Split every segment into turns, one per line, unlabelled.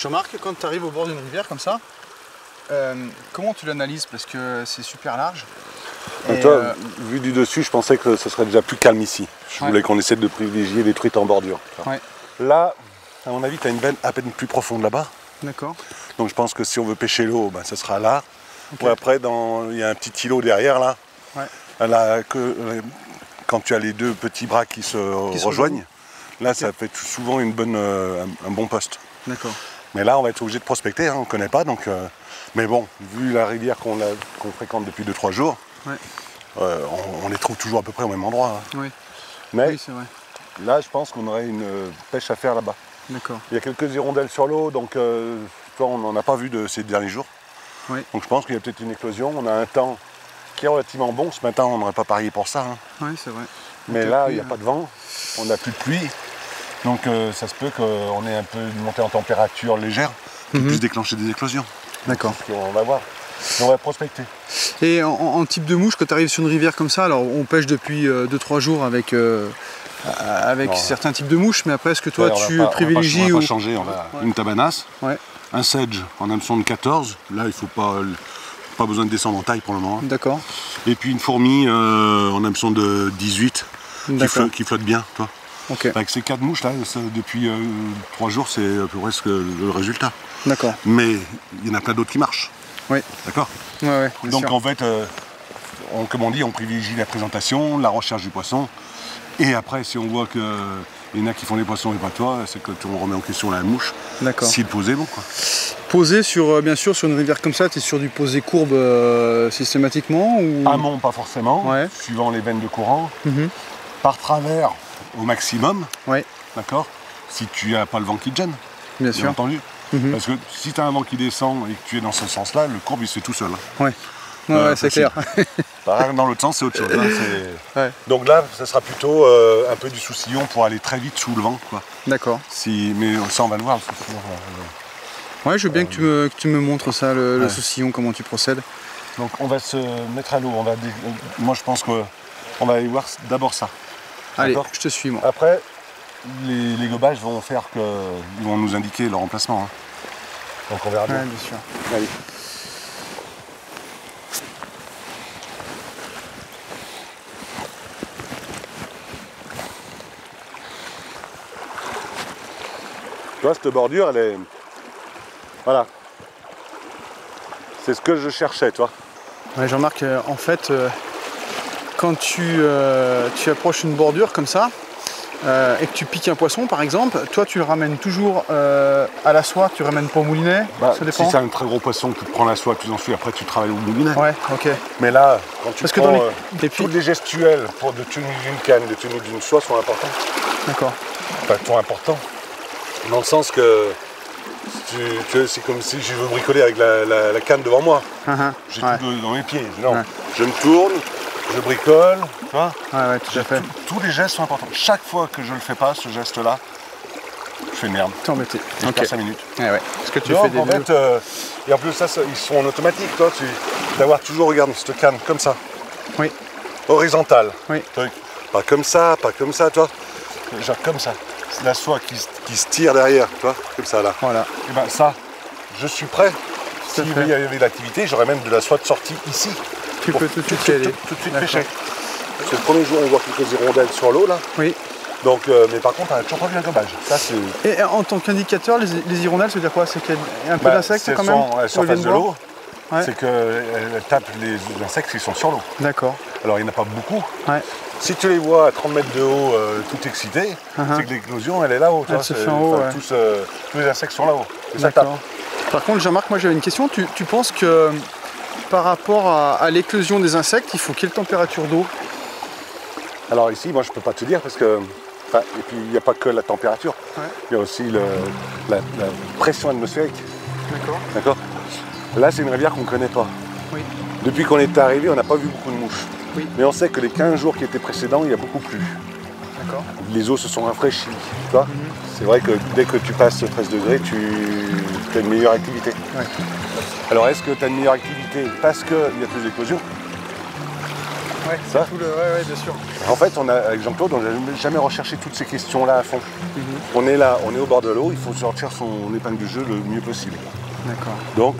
Jean-Marc, quand tu arrives au bord d'une rivière comme ça, comment tu l'analyses? Parce que c'est super large.
Et toi, vu du dessus, je pensais que ce serait déjà plus calme ici. Je voulais qu'on essaie de privilégier les truites en bordure.
Ouais.
Là, à mon avis, tu as une veine à peine plus profonde là-bas.
D'accord.
Donc je pense que si on veut pêcher l'eau, ben, ce sera là.
Okay.
Ou après, il y a un petit îlot derrière là.
Ouais.
Là quand tu as les deux petits bras qui se rejoignent, là okay. Ça fait souvent un bon poste. D'accord. Mais là, on va être obligé de prospecter, hein, on ne connaît pas. Donc, mais bon, vu la rivière qu'on fréquente depuis 2-3 jours, ouais. On les trouve toujours à peu près au même endroit. Hein. Oui. Mais oui, c'est vrai. Là, je pense qu'on aurait une pêche à faire là-bas. D'accord. Il y a quelques hirondelles sur l'eau, donc on n'en a pas vu de ces derniers jours. Oui. Donc je pense qu'il y a peut-être une éclosion. On a un temps qui est relativement bon. Ce matin, on n'aurait pas parié pour ça. Hein. Oui, c'est vrai. Mais là, il n'y a pas de vent, on n'a plus de pluie. Donc ça se peut qu'on ait un peu une montée en température légère qui puisse déclencher des éclosions. D'accord. On va voir. On va prospecter.
Et en type de mouche, quand tu arrives sur une rivière comme ça, alors on pêche depuis 2-3 jours avec certains types de mouches, mais après, est-ce que toi tu privilégies
on va pas changer, on va une tabanasse, ouais. Un sedge en hameçon de 14, là il ne faut pas besoin de descendre en taille pour le moment. D'accord. Et puis une fourmi en hameçon de 18 qui flotte bien, toi. Okay. Avec ces 4 mouches là, depuis 3 jours, c'est à peu près le résultat. D'accord. Mais il y en a plein d'autres qui marchent. Oui. D'accord. Ouais, donc sûr. En fait, comme on dit, on privilégie la présentation, la recherche du poisson. Et après, si on voit qu'il y en a qui font les poissons et pas toi, c'est que on remet en question la mouche. D'accord. Si le posé est bon, quoi.
Posé bien sûr, sur une rivière comme ça, tu es sur du posé courbe systématiquement ou...
Amont, pas forcément, ouais. Suivant les veines de courant. Par travers, au maximum. Ouais. D'accord. Si tu n'as pas le vent qui te gêne. Bien sûr. Entendu. Parce que si tu as un vent qui descend et que tu es dans ce sens-là, le courbe il se fait tout seul. Hein. Ouais. Ouais, c'est clair. Dans l'autre sens, c'est autre chose. Hein, ouais. Donc là, ça sera plutôt un peu du saucillon pour aller très vite sous le vent. D'accord. Mais ça, on va le voir.
Ouais, je veux bien que tu me montres ça, le saucillon, comment tu procèdes.
Donc on va se mettre à l'eau. Moi, je pense qu'on va aller voir d'abord ça.
Allez, je te suis, moi.
Après, les gobages vont ils vont nous indiquer leur emplacement. Hein. Donc on verra bien.
Ouais, bien sûr.
Allez. Tu vois, cette bordure, elle est... Voilà. C'est ce que je cherchais, toi.
Ouais, Jean-Marc, en fait, quand tu approches une bordure comme ça, et que tu piques un poisson par exemple, toi tu le ramènes toujours à la soie, tu ne ramènes pas au moulinet, ça dépend.
Si c'est un très gros poisson, tu prends la soie, tu en suis, après tu travailles au moulinet.
Ouais, ok.
Mais là, quand tu prends tous les gestuels de tenue d'une canne, de tenue d'une soie sont importants. D'accord. Enfin, sont importants. Dans le sens que c'est comme si je veux bricoler avec la canne devant moi. J'ai tout dans mes pieds. Non, je me tourne. Je bricole, tu vois. Ouais, tout à fait. Tous les gestes sont importants. Chaque fois que je ne le fais pas, ce geste-là, je fais merde.
T'es embêté.
Je perds 5 minutes.
Ouais. Est-ce que tu fais des
et en plus, ça, ils sont en automatique, toi. D'avoir toujours, regarde, cette canne comme ça. Oui. Horizontale. Oui. Pas comme ça, toi. Genre comme ça. C'est la soie qui se tire derrière, tu vois. Comme ça, là. Voilà. Et ben ça, je suis prêt. S'il y avait de l'activité, j'aurais même de la soie de sortie ici.
Tu peux tout de suite y aller.
Tout de suite pêcher. C'est le premier jour, on voit quelques hirondelles sur l'eau là. Oui. Donc, mais par contre, on n'a toujours pas vu un gobage. Ça,
et en tant qu'indicateur, les hirondelles, ça veut dire quoi? C'est qu'il y a un peu d'insectes quand même
à la surface de l'eau. Ouais. C'est qu'elles tapent les insectes qui sont sur l'eau. D'accord. Alors, il n'y en a pas beaucoup. Ouais. Si tu les vois à 30 mètres de haut, tout excités, c'est que l'éclosion, elle est là-haut.
Elle se fait en haut,
tous les insectes sont là-haut. Et ça tape.
Par contre, Jean-Marc, moi j'avais une question. Tu penses que par rapport à l'éclosion des insectes, il faut quelle température d'eau?
Alors ici, moi je peux pas te dire parce que... et puis il n'y a pas que la température, il y a aussi la pression atmosphérique. D'accord. Là c'est une rivière qu'on ne connaît pas. Oui. Depuis qu'on est arrivé, on n'a pas vu beaucoup de mouches. Oui. Mais on sait que les 15 jours qui étaient précédents, il y a beaucoup plu. D'accord. Les eaux se sont rafraîchies. Tu vois. C'est vrai que dès que tu passes 13 degrés, tu as une meilleure activité. Alors est-ce que tu as une meilleure activité parce qu'il y a plus d'éclosions?
Ouais,
ça.
ouais, bien sûr.
En fait, avec Jean-Claude, on n'a jamais recherché toutes ces questions-là à fond. On est là, on est au bord de l'eau, il faut sortir son épingle du jeu le mieux possible. D'accord. Donc,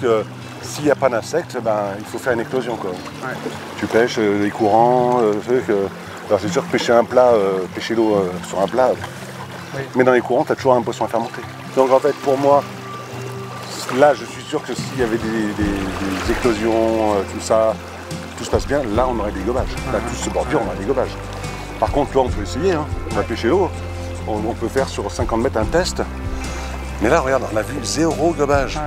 s'il n'y a pas d'insectes, il faut faire une éclosion, quoi. Ouais. Tu pêches les courants, alors c'est sûr que pêcher un plat, pêcher l'eau sur un plat, oui. Mais dans les courants, tu as toujours un poisson à faire monter. Donc en fait, pour moi, là, je suis sûr que s'il y avait des éclosions, tout ça, tout se passe bien, là, on aurait des gobages. Là, tout ce bordure, on a des gobages. Par contre, là, on peut essayer, hein. On va pêcher l'eau. On peut faire sur 50 mètres un test. Mais là, regarde, on a vu 0 gobage.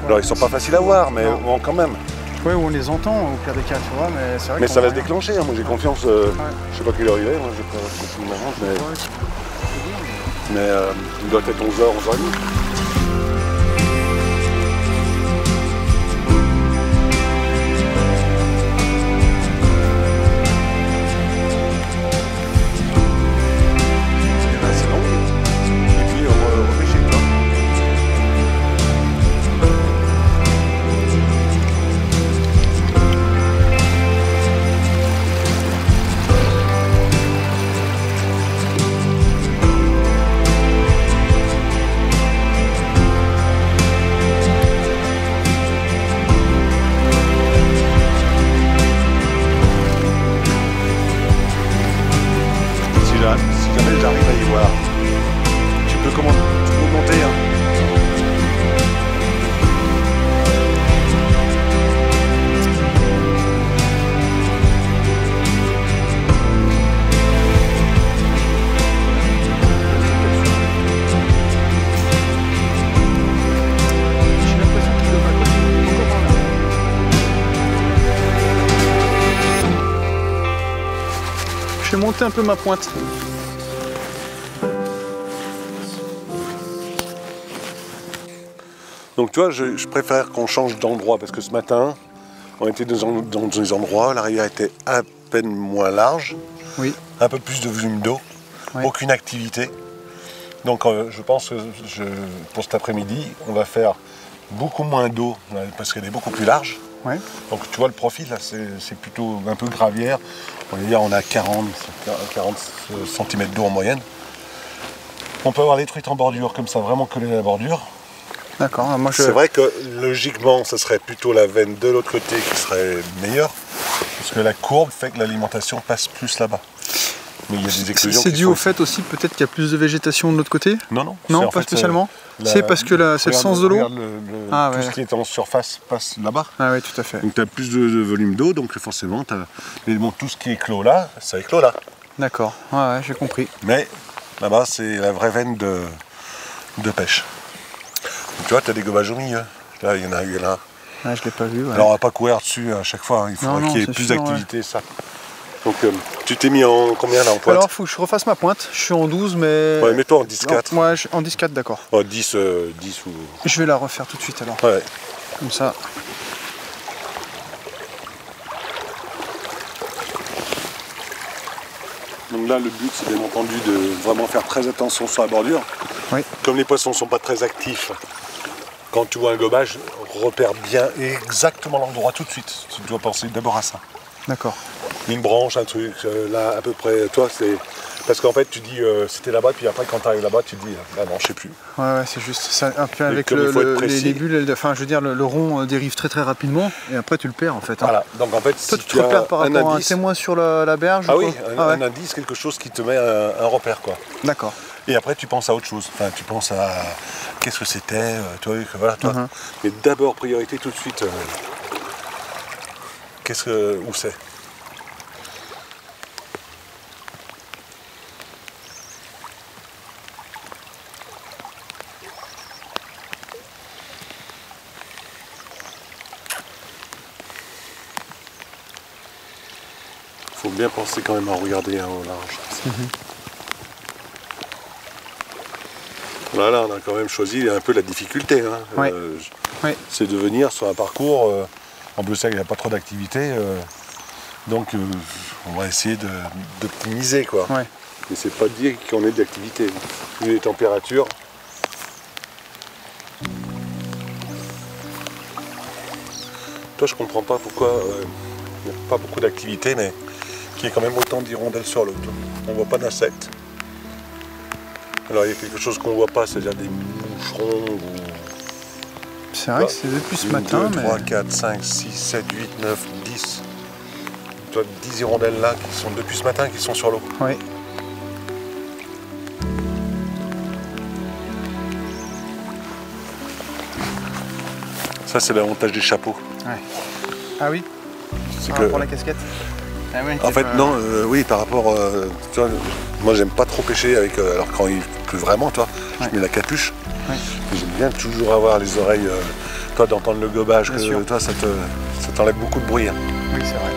Alors, ils sont pas faciles à voir, mais bon, quand même.
Oui, on les entend au pire des cas, tu vois, mais c'est vrai.
Mais ça va se déclencher, hein. Moi j'ai confiance. Je sais pas quelle heure il est, moi je vais pas continuer ma montre, mais il doit être 11h, 11h30.
Je vais monter un peu ma pointe.
Donc tu vois, je préfère qu'on change d'endroit parce que ce matin, on était dans des endroits, la rivière était à peine moins large, oui. Un peu plus de volume d'eau, oui. Aucune activité. Donc je pense que pour cet après-midi, on va faire beaucoup moins d'eau parce qu'elle est beaucoup plus large. Ouais. Donc tu vois le profil là, c'est plutôt un peu gravière. On va dire on a 40 cm d'eau en moyenne. On peut avoir les truites en bordure comme ça, vraiment coller à la bordure.
D'accord. Moi
C'est vrai que logiquement, ce serait plutôt la veine de l'autre côté qui serait meilleure, parce que la courbe fait que l'alimentation passe plus là-bas. Mais il y a des éclosions.
C'est dû au fait aussi peut-être qu'il y a plus de végétation de l'autre côté?
Non.
Non, pas spécialement. C'est parce que c'est le sens de l'eau.
Tout ce qui est en surface passe là-bas.
Ah oui, tout à fait.
Donc tu as plus de volume d'eau, donc forcément, tout ce qui est clos là, ça éclot là.
D'accord, ouais, j'ai compris.
Mais là-bas, c'est la vraie veine de pêche. Donc, tu vois, tu as des gobages au milieu. Là, il y en a eu là.
Ah, je ne l'ai pas vu. Ouais.
Alors, on ne va pas courir dessus à chaque fois. Hein. Il faudrait qu'il y ait plus d'activité, ça. Donc, tu t'es mis en combien là en pointe?
Alors, il faut que je refasse ma pointe. Je suis en 12, mais.
Ouais, mets-toi en 10-4.
Moi, en 10-4, d'accord.
Oh, 10 ou.
Je vais la refaire tout de suite alors.
Ouais.
Comme ça.
Donc là, le but, c'est bien entendu de vraiment faire très attention sur la bordure. Oui. Comme les poissons ne sont pas très actifs, quand tu vois un gobage, repère bien exactement l'endroit tout de suite. Tu dois penser d'abord à ça.
D'accord.
Une branche, un truc, là à peu près, toi c'est... Parce qu'en fait tu dis c'était là-bas, puis après quand tu arrives là-bas tu te dis ah non je sais plus.
Ouais c'est juste ça, un peu avec les bulles, enfin je veux dire le rond dérive très très rapidement et après tu le perds en fait. Hein.
Voilà, donc en fait
toi, si tu te repères par rapport à un témoin sur la berge.
Ah oui, un indice, quelque chose qui te met un repère quoi.
D'accord.
Et après tu penses à autre chose, enfin tu penses à qu'est-ce que c'était, toi. Mais d'abord priorité tout de suite, où c'est. Il faut bien penser quand même à regarder au large. Voilà, on a quand même choisi un peu la difficulté. Hein.
Ouais.
C'est de venir sur un parcours. En plus, il n'y a pas trop d'activité. Donc, on va essayer d'optimiser. Ouais. Mais c'est pas dire qu'on ait de l'activité. Vu les températures. Toi, je comprends pas pourquoi il n'y a pas beaucoup d'activité, mais qu'il y ait quand même autant d'hirondelles sur l'eau. On ne voit pas d'insectes. Alors il y a quelque chose qu'on ne voit pas, c'est-à-dire des moucherons ou...
C'est vrai que c'est depuis ce matin.
2, 3, 4, 5, 6, 7, 8, 9, 10. 10 hirondelles là qui sont depuis ce matin qui sont sur l'eau.
Oui.
Ça c'est l'avantage des chapeaux.
Ouais. Ah oui.
C'est
que... pour la casquette. Ah ouais,
en fait pas... non, oui par rapport, tu vois, moi j'aime pas trop pêcher avec, alors quand il pleut vraiment, toi, je mets la capuche. Ouais. J'aime bien toujours avoir les oreilles, toi d'entendre le gobage, que, toi ça t'enlève beaucoup de bruit. Hein.
Oui c'est vrai.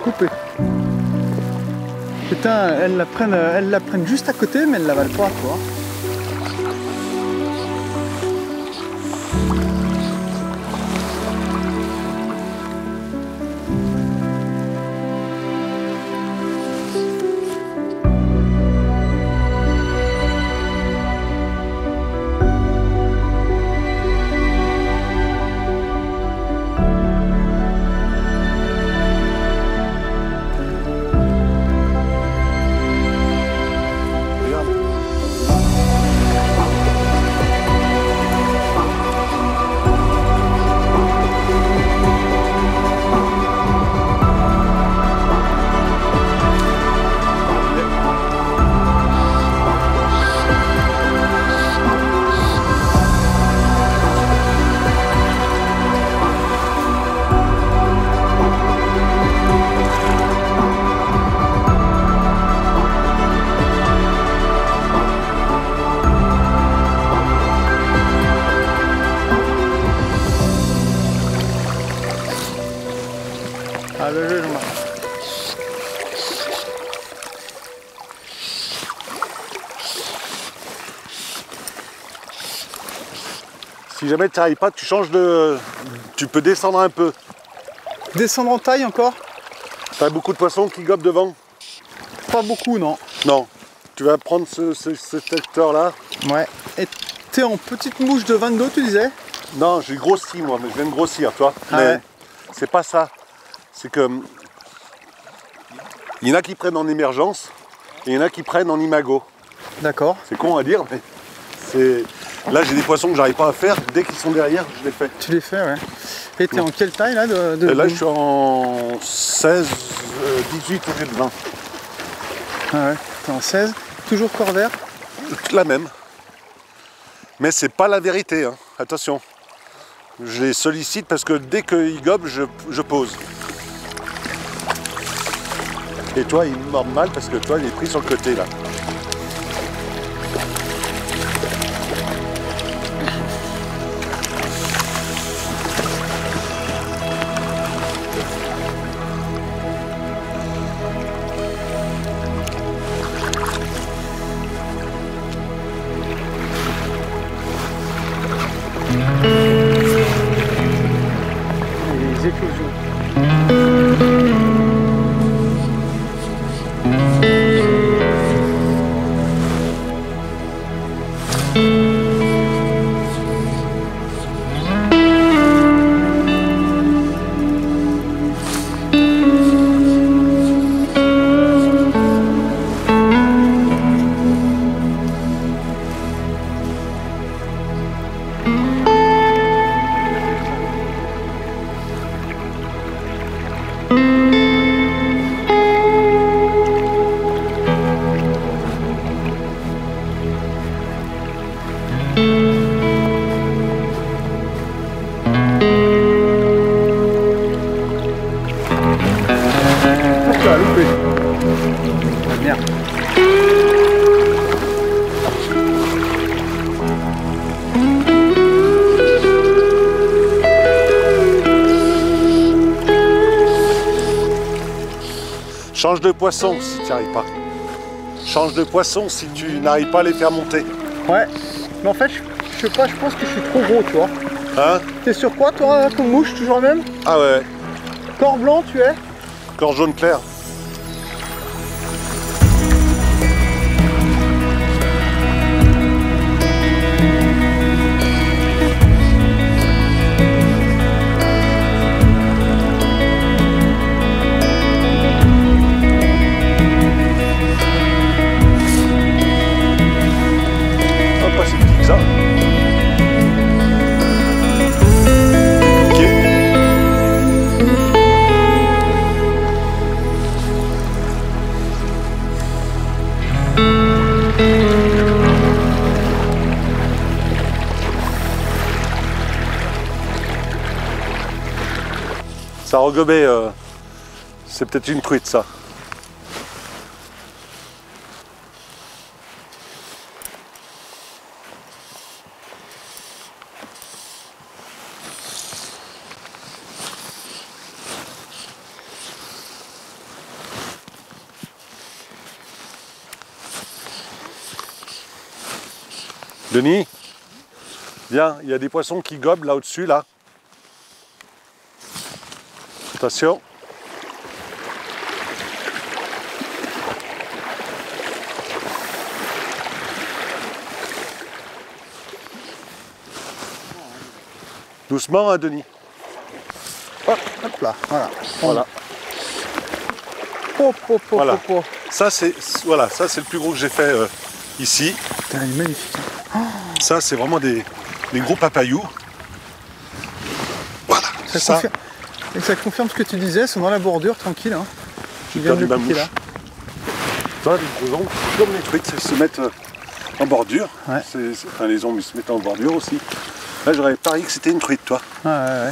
Coupé. Putain, elles la prennent juste à côté, mais elles l'avalent pas, quoi. Ah, le jeu, Jean-Marc.
Si jamais tu n'arrives pas, tu changes de... Tu peux descendre un peu.
Descendre en taille encore?
T'as beaucoup de poissons qui gobent devant?
Pas beaucoup, non.
Non. Tu vas prendre cet hectare-là.
Ouais. Et t'es en petite mouche de 22, tu disais?
Non, j'ai grossi moi, mais je viens de grossir, tu vois.
Ah
mais
ouais.
C'est pas ça. C'est que... Il y en a qui prennent en émergence, et il y en a qui prennent en imago.
D'accord.
C'est con à dire, mais c'est... Là, j'ai des poissons que j'arrive pas à faire. Dès qu'ils sont derrière, je les fais.
Tu les fais, ouais. Et t'es en quelle taille, là
Là, je suis en 16, 18 au lieu de 20.
Ah ouais, t'es en 16. Toujours corps vert?
La même. Mais c'est pas la vérité, hein. Attention. Je les sollicite parce que dès qu'ils gobent, je pose. Et toi, il me mord mal parce que toi, il est pris sur le côté, là.
Les éclosions. Putain, loupé. Ah, merde.
Change de poisson si tu n'y arrives pas. Change de poisson si tu n'arrives pas à les faire monter.
Ouais, mais en fait, je sais pas, je pense que je suis trop gros, tu vois.
Hein?
T'es sur quoi, toi, comme mouche, toujours le même?
Ah ouais.
Corps blanc, tu es?
Corps jaune clair. Ça. Ok. Ça regobait, c'est peut-être une truite ça. Denis, viens, il y a des poissons qui gobent là au-dessus, là. Attention. Doucement, hein, Denis.
Hop, hop là, voilà.
Voilà.
Hop, hop, hop,
Voilà.
hop, hop.
Ça, c'est le plus gros que j'ai fait ici.
Putain, il est magnifique.
Ça, c'est vraiment des gros papayous. Voilà.
Et ça confirme ce que tu disais, sont dans la bordure, tranquille. Hein.
J'ai perdu ma mouche. Là. Ça, les gros ombres, comme les truites, elles se mettent en bordure.
Ouais.
Enfin, les ombres, ils se mettent en bordure aussi. Là, j'aurais parié que c'était une truite, toi.
Ouais, ouais,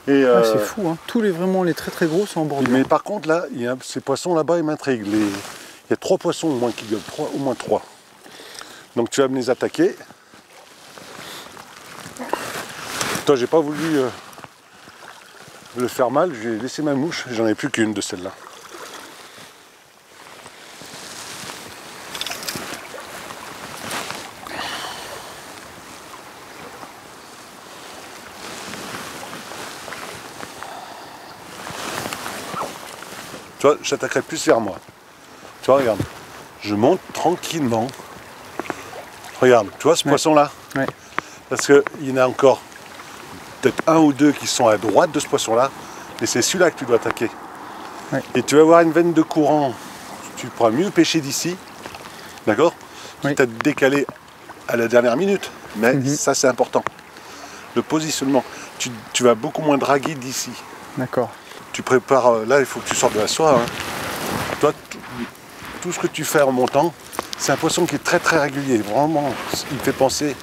ouais. Et c'est fou, hein. Tous les très très gros sont en bordure.
Mais par contre, là, il y a ces poissons là-bas, ils m'intriguent. Il y a 3 poissons au moins qui gueulent, au moins 3. Donc tu vas me les attaquer. Toi, j'ai pas voulu le faire mal, j'ai laissé ma mouche, j'en ai plus qu'une de celle-là. Tu vois, j'attaquerai plus vers moi. Tu vois, regarde. Je monte tranquillement. Regarde, tu vois ce poisson-là?
Ouais.
Parce qu'il y en a encore peut-être 1 ou 2 qui sont à droite de ce poisson-là. Et c'est celui-là que tu dois attaquer.
Ouais.
Et tu vas avoir une veine de courant. Tu pourras mieux pêcher d'ici. D'accord?
Oui.
Peut-être décalé à la dernière minute. Mais ça, c'est important. Le positionnement. Tu vas beaucoup moins draguer d'ici.
D'accord.
Tu prépares, là il faut que tu sortes de la soie. Hein. Toi, tout ce que tu fais en montant, c'est un poisson qui est très très régulier. Vraiment, il fait penser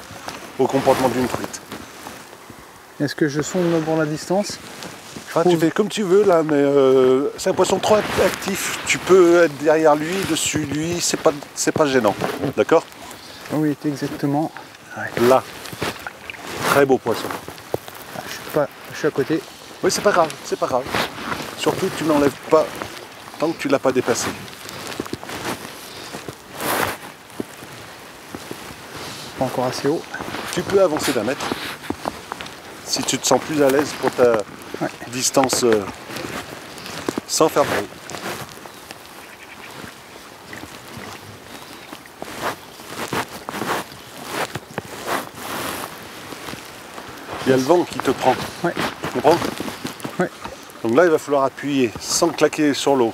au comportement d'une truite.
Est-ce que je sonde d'abord la distance?
Enfin, tu fais comme tu veux là, mais c'est un poisson trop actif. Tu peux être derrière lui, dessus lui, c'est pas gênant. D'accord?
Oui, exactement. Ouais.
Là, très beau poisson.
Ah, je suis à côté.
Oui, c'est pas grave, c'est pas grave. Surtout, tu n'enlèves pas tant que tu l'as pas dépassé.
Pas encore assez haut.
Tu peux avancer d'1 mètre si tu te sens plus à l'aise pour ta distance sans faire de bruit. Il y a le vent qui te prend.
Ouais.
Tu comprends?
Ouais.
Donc là, il va falloir appuyer sans claquer sur l'eau.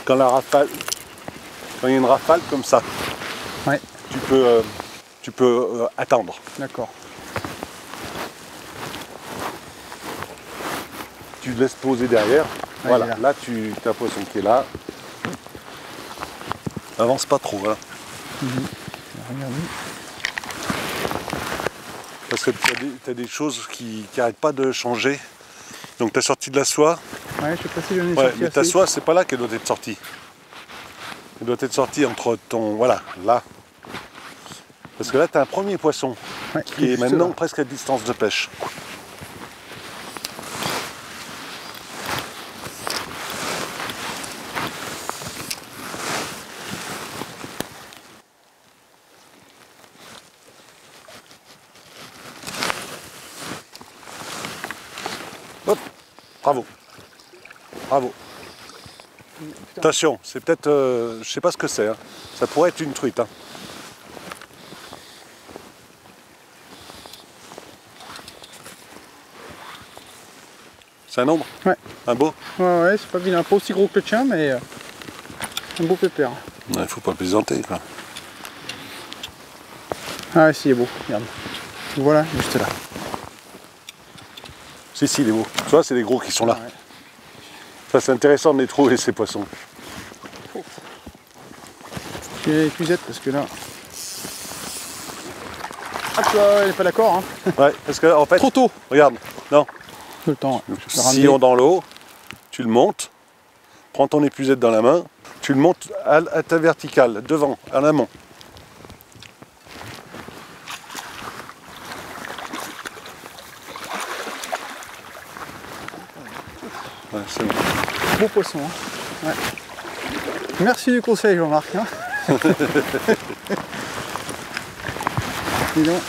Quand il y a une rafale comme ça,
ouais.
tu peux attendre.
D'accord.
Tu laisses poser derrière.
Ah,
voilà, là tu as un poisson qui est là. avance pas trop. Hein.
Regardez.
Parce que tu as des choses qui n'arrêtent pas de changer. Donc tu as sorti de la soie.
Ouais, je sais pas si j'en ai
Ouais,
sorti
mais ta
assez.
soie, c'est pas là qu'elle doit être sortie. Elle doit être sortie entre ton... Voilà, là. Parce que là, tu as un premier poisson qui est maintenant presque à distance de pêche. Hop, bravo. Bravo. Attention, c'est peut-être... je sais pas ce que c'est. Hein. Ça pourrait être une truite. Hein. C'est un ombre?
Ouais.
Un beau?
Ouais, c'est pas vilain. Pas aussi gros que le tien, mais un beau pépère.
Il faut pas plaisanter, quoi.
Ah ouais, si, il est beau. Regarde. Voilà, juste là.
Si, il est beau. Tu vois, c'est les gros qui sont là.
Ouais.
Ça, c'est intéressant de les trouver, ces poissons.
Je vais les cuisettes parce que là... Ah, tu vois, elle est pas d'accord, hein.
Ouais, parce que, en fait...
Trop tôt.
Regarde, non.
Le temps.
Sillon dans l'eau, tu le montes, prends ton épuisette dans la main, tu le montes à ta verticale, devant, en amont. Ouais, c'est bon.
Beau poisson. Hein. Ouais. Merci du conseil, Jean-Marc. Hein. Dis donc.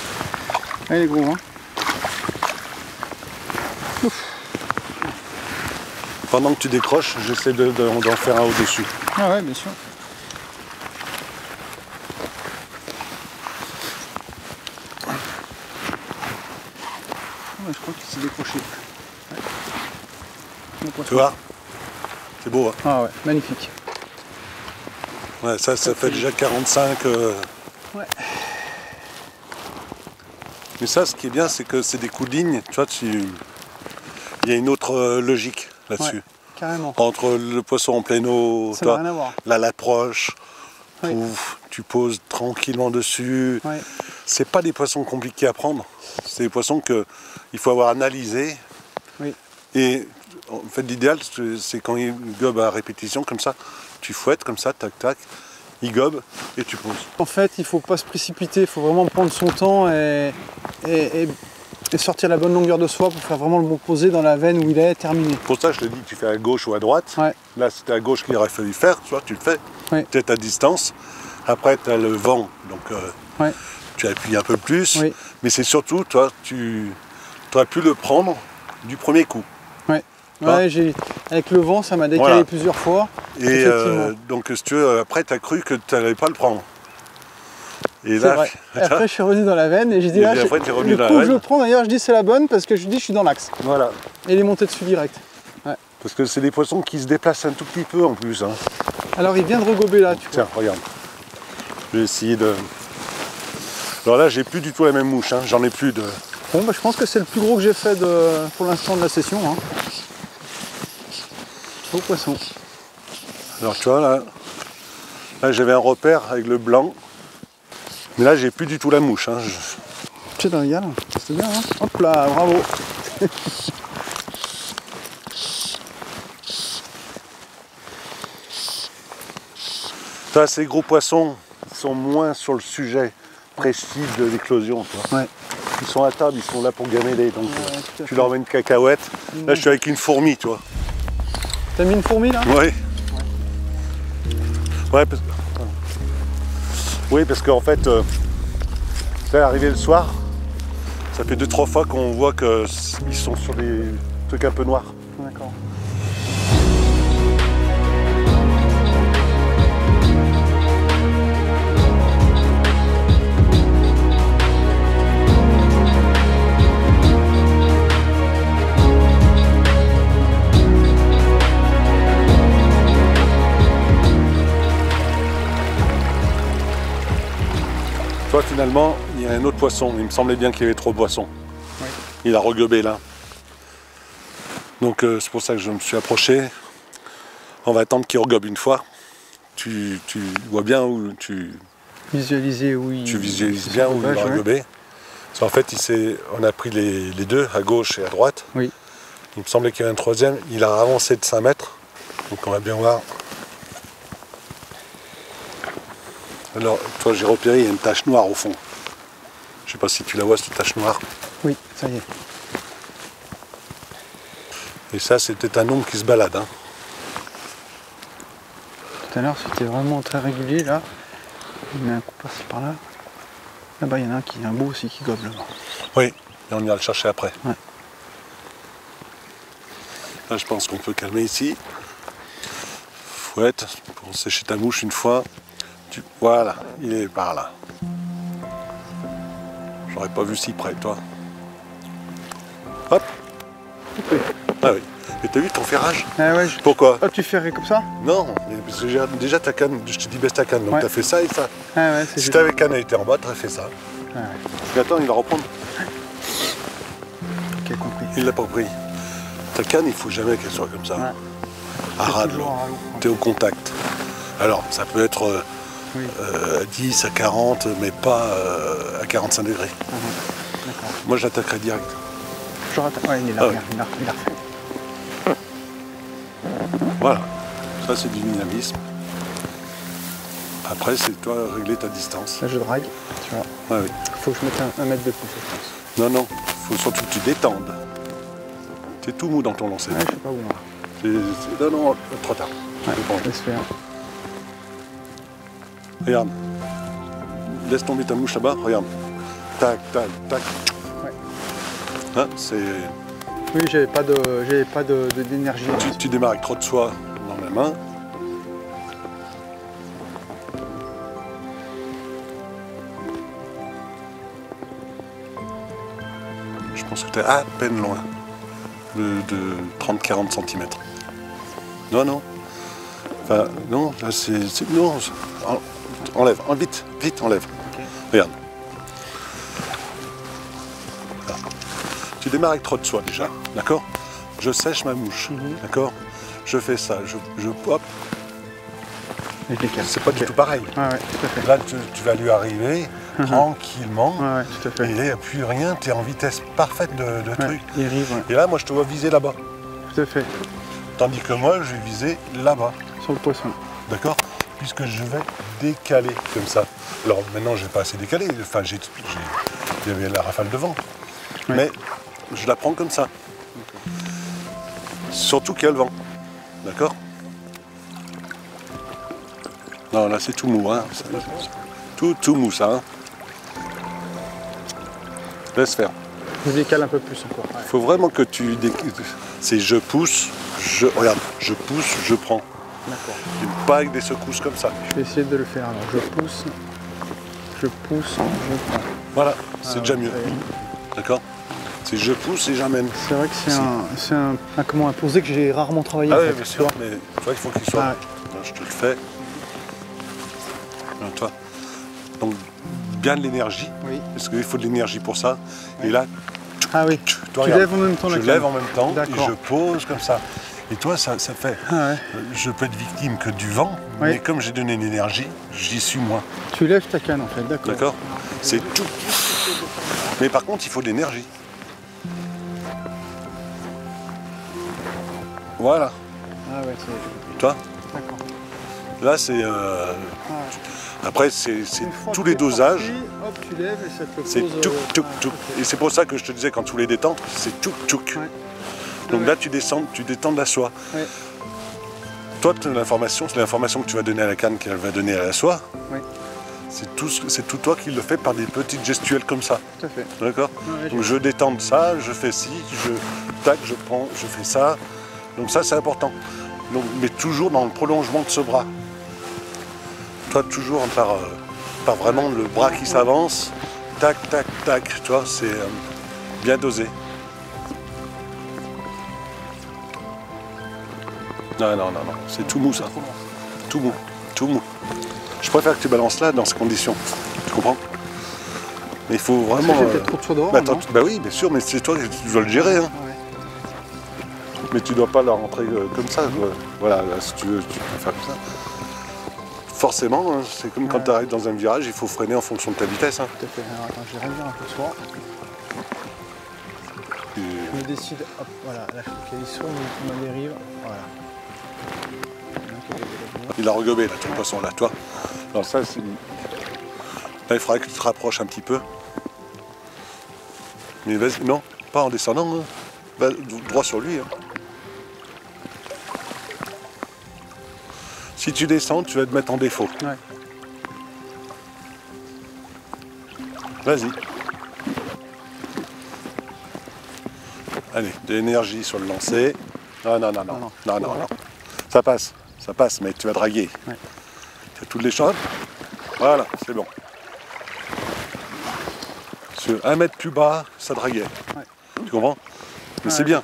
Ah, il est gros. Hein. Ouf.
Pendant que tu décroches, j'essaie d'en faire un au-dessus.
Ah ouais, bien sûr. Ouais, je crois qu'il s'est décroché. Ouais.
Tu vois? C'est beau, hein?
Ah ouais, magnifique.
Ouais, ça fait déjà 45.
Ouais.
Mais ça, ce qui est bien, c'est que c'est des coups de ligne. Tu vois, il y a une autre logique là-dessus.
Ouais, carrément.
Entre le poisson en plein eau,
Ça n'a rien à voir.
là l'approche,
Oui.
tu poses tranquillement dessus.
Ouais.
C'est pas des poissons compliqués à prendre. C'est des poissons qu'il faut avoir analysé.
Oui.
Et en fait, l'idéal, c'est quand il gobe à répétition comme ça, tu fouettes comme ça, tac tac, il gobe et tu poses.
En fait, il ne faut pas se précipiter, il faut vraiment prendre son temps et sortir la bonne longueur de soie pour faire vraiment le bon posé dans la veine où il est terminé.
Pour ça, je te dis, tu fais à gauche ou à droite.
Ouais.
Là, c'était à gauche qu'il aurait fallu faire, tu vois, tu le fais.
Ouais.
Peut-être à distance. Après, tu as le vent, donc
Ouais.
tu appuies un peu plus.
Oui.
Mais c'est surtout, toi, tu aurais pu le prendre du premier coup.
Ouais. Ouais, avec le vent, ça m'a décalé plusieurs fois.
Et donc, si tu veux, après, tu as cru que tu n'allais pas le prendre. Et là,
vrai. Et après, je suis revenu dans la veine et j'ai dit,
et
là,
après, t'es revenu
le
dans
coup
la
où je
veine.
le prends, d'ailleurs, je dis c'est la bonne parce que je dis je suis dans l'axe.
Voilà.
Et il est monté dessus direct. Ouais.
Parce que c'est des poissons qui se déplacent un tout petit peu en plus. Hein.
Alors, il vient de regober là, tu vois.
Tiens, regarde. Je vais essayer de... Alors là, j'ai plus du tout la même mouche. Hein. J'en ai plus de...
Bon, bah, je pense que c'est le plus gros que j'ai fait pour l'instant de la session. Hein. Beau poisson.
Alors tu vois, là j'avais un repère avec le blanc. Mais là, j'ai plus du tout la mouche. Hein.
C'est un gars, c'est bien. Hein. Hop là, bravo.
Toi, ces gros poissons sont moins sur le sujet précis de l'éclosion. Ouais. Ils sont à table, ils sont là pour gameler. Donc tu leur mets une cacahuète. Là, je suis avec une fourmi, tu vois.
T'as mis une fourmi là?
Oui. Ouais, oui, parce qu'en fait, là, arrivé le soir, ça fait 2-3 fois qu'on voit qu'ils sont sur des trucs un peu noirs.
D'accord.
Toi, finalement, il y a un autre poisson. Il me semblait bien qu'il y avait trop de poissons. Oui. Il a regobé là. Donc c'est pour ça que je me suis approché. On va attendre qu'il regobe une fois. tu vois bien où tu
visualises où il...
Tu visualises bien où il va gober. Parce qu'en fait, on a pris les deux, à gauche et à droite.
Oui.
Il me semblait qu'il y avait un troisième. Il a avancé de 5 mètres. Donc on va bien voir. Alors, toi, j'ai repéré, il y a une tache noire au fond. Je sais pas si tu la vois, cette tache noire.
Oui, ça y est.
Et ça, c'est peut-être un ombre qui se balade. Hein.
Tout à l'heure, c'était vraiment très régulier, là. Il met un coup par-ci par-là. Là-bas, il y en a un qui est un beau aussi qui gobe là-bas.
Oui, et on ira le chercher après.
Ouais.
Là, je pense qu'on peut calmer ici. Fouette, pour sécher ta mouche une fois. Voilà, il est par là. J'aurais pas vu si près, toi. Hop. Ah oui. Mais t'as vu ton ferrage?
Ah ouais,
Pourquoi?
Ah, tu ferrais comme ça?
Non, parce que déjà ta canne, je te dis baisse ta canne, donc t'as fait ça et ça.
Ah ouais,
si ta canne était en bas, t'aurais fait ça.
Ah ouais.
Parce qu'attends, il va reprendre.
Ok, compris.
Il l'a pas pris. Ta canne, il faut jamais qu'elle soit comme ça.
Ouais.
À ras de l'eau. T'es au contact. Alors, ça peut être à 10, à 40, mais pas à 45 degrés. Moi, je l'attaquerai direct.
Ouais, il est là, il a refait.
Voilà, ça c'est du dynamisme. Après, c'est toi régler ta distance.
Là, je drague, tu vois.
Ouais, oui.
Faut que je mette un mètre de plus, je pense.
Non, non, faut surtout que tu détendes. T'es tout mou dans ton lancer.
Ouais, je sais pas où, moi.
Non, trop tard.
Ouais, laisse faire.
Regarde. Laisse tomber ta mouche là-bas, regarde. Tac, tac, tac.
Ouais.
Hein, c'est...
Oui, j'avais pas d'énergie.
Tu démarres avec trop de soie dans la main. Je pense que tu es à peine loin de 30-40 cm. Non, non. Enfin, non, là c'est... Non, enlève, vite, enlève. Okay. Regarde. Tu démarres avec trop de soie déjà, d'accord? Je sèche ma mouche, d'accord? Je fais ça, je hop. C'est pas du tout pareil.
Ah ouais, tout à fait.
Là, tu vas lui arriver tranquillement.
Ouais, tout à fait.
Et il n'y a plus rien, tu es en vitesse parfaite de truc.
Il arrive, ouais.
Et là, moi, je te vois viser là-bas.
Tout à fait.
Tandis que moi, je vais viser là-bas.
Sur le poisson.
D'accord? Puisque je vais décaler comme ça. Alors maintenant, je n'ai pas assez décalé. Enfin, il y avait la rafale de vent. Ouais. Mais je la prends comme ça. Surtout qu'il y a le vent. D'accord? Non, là c'est tout mou, hein. Tout mou ça. Hein. Laisse faire.
Je décale un peu plus encore.
Il faut vraiment que tu... C'est je pousse, regarde, je pousse, je prends.
D'accord.
Pas avec des secousses comme ça.
Je vais essayer de le faire. Alors je pousse, je prends.
Voilà, c'est déjà mieux. D'accord? C'est je pousse et j'amène.
C'est vrai que c'est un posé que j'ai rarement travaillé.
Ah oui, bien sûr, mais tu vois, il faut qu'il soit.
Ah,
ouais. Je te le fais. Alors, toi. Donc, bien de l'énergie. Oui. Parce qu'il faut de l'énergie pour ça. Oui. Et là,
ah oui.
Toi,
tu lèves en même temps.
Je lève en même temps et je pose comme ça. Et toi, ça fait. Ah ouais. Je peux être victime que du vent, oui. Mais comme j'ai donné une énergie, j'y suis moins.
Tu lèves ta canne en fait, d'accord.
D'accord. C'est tout. Mais par contre, il faut de l'énergie. Voilà.
Ah ouais, c'est...
Toi?
D'accord.
Là, c'est... Après, c'est tous les dosages.
Parti, hop, tu lèves et ça te pose...
C'est tchouk, tchouk, tchouk. Okay. Et c'est pour ça que je te disais, quand tu voulais détendre, c'est tchouk, tchouk. Ouais. Donc là, tu détends de la soie. Ouais. Toi, l'information, c'est l'information que tu vas donner à la canne qu'elle va donner à la soie. Ouais. C'est tout toi qui le fais par des petites gestuelles comme ça.
Tout à fait.
D'accord. Ouais, donc je détends de ça, je fais ci, je prends, je fais ça. Donc ça, c'est important. Donc, mais toujours dans le prolongement de ce bras. Toi, toujours par vraiment le bras qui s'avance. Tac, tac, tac. Tu vois, c'est bien dosé. Non, non, non, non. C'est tout mou, ça. Tout mou. Tout mou. Je préfère que tu balances là, dans ces conditions. Tu comprends? Mais il faut vraiment...
Parce que j'ai peut-être trop de soie dehors,
bah oui, bien sûr, mais c'est toi qui dois le gérer. Hein. Ouais. Mais tu dois pas la rentrer comme ça. Voilà, là, si tu veux, tu peux faire comme ça. forcément, hein, c'est comme quand tu arrives dans un virage, il faut freiner en fonction de ta vitesse. Hein.
Tout à fait. Alors attends, je vais réduire un peu ce soir. Je me décide, hop, voilà, là je focalise sur ma dérive, voilà.
Il a regobé là, ton poisson là, toi. Alors ça, c'est... Là, il faudrait que tu te rapproches un petit peu. Mais vas-y, non, pas en descendant, hein. Va droit sur lui. Hein. Si tu descends, tu vas te mettre en défaut.
Ouais.
Vas-y. Allez, de l'énergie sur le lancer. Non, non, non, non, non, non, non. Ça passe, mais tu vas draguer. Ouais. Tu as toutes les chances. Voilà, c'est bon. Sur 1 mètre plus bas, ça draguait. Ouais. Tu comprends? Mais c'est bien.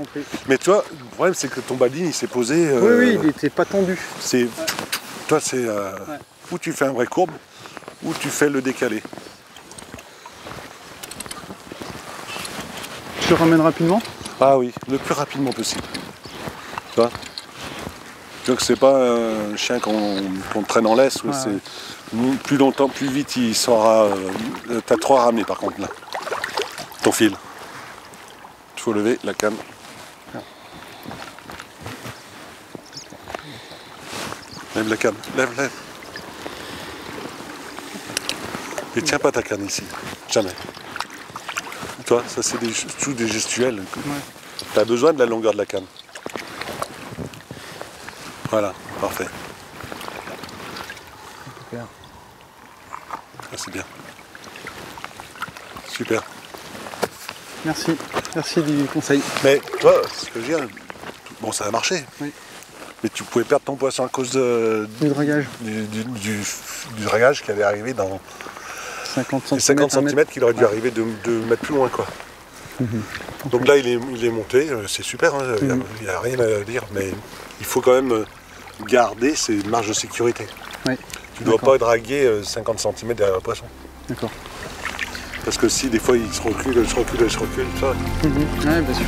Mais toi, le problème c'est que ton baline il s'est posé.
Oui, il n'était pas tendu.
C'est, toi, c'est où tu fais un vrai courbe, ou tu fais le décalé.
Je ramène rapidement?
Ah oui, le plus rapidement possible. Tu vois? Tu vois que c'est pas un chien qu'on traîne en laisse. Plus longtemps, plus vite il saura. T'as trop ramé par contre là. Ton fil. Il faut lever la canne. Lève la canne, lève. Et tiens pas ta canne ici, jamais. Toi, ça c'est tout des gestuels. Ouais. Tu as besoin de la longueur de la canne. Voilà, parfait.
Super.
Ça c'est bien. Super.
Merci du conseil.
Mais toi, ce que je veux dire, bon ça a marché.
Oui.
Mais tu pouvais perdre ton poisson à cause
du dragage.
Du dragage qui allait arriver dans
50
cm qu'il aurait dû arriver 2 mètres plus loin quoi. Donc là il est monté, c'est super, hein, il n'y a rien à dire, mais il faut quand même garder ses marges de sécurité.
Oui.
Tu ne dois pas draguer 50 cm derrière le poisson.
D'accord.
Parce que si des fois il se recule, ça.
Oui, bien sûr.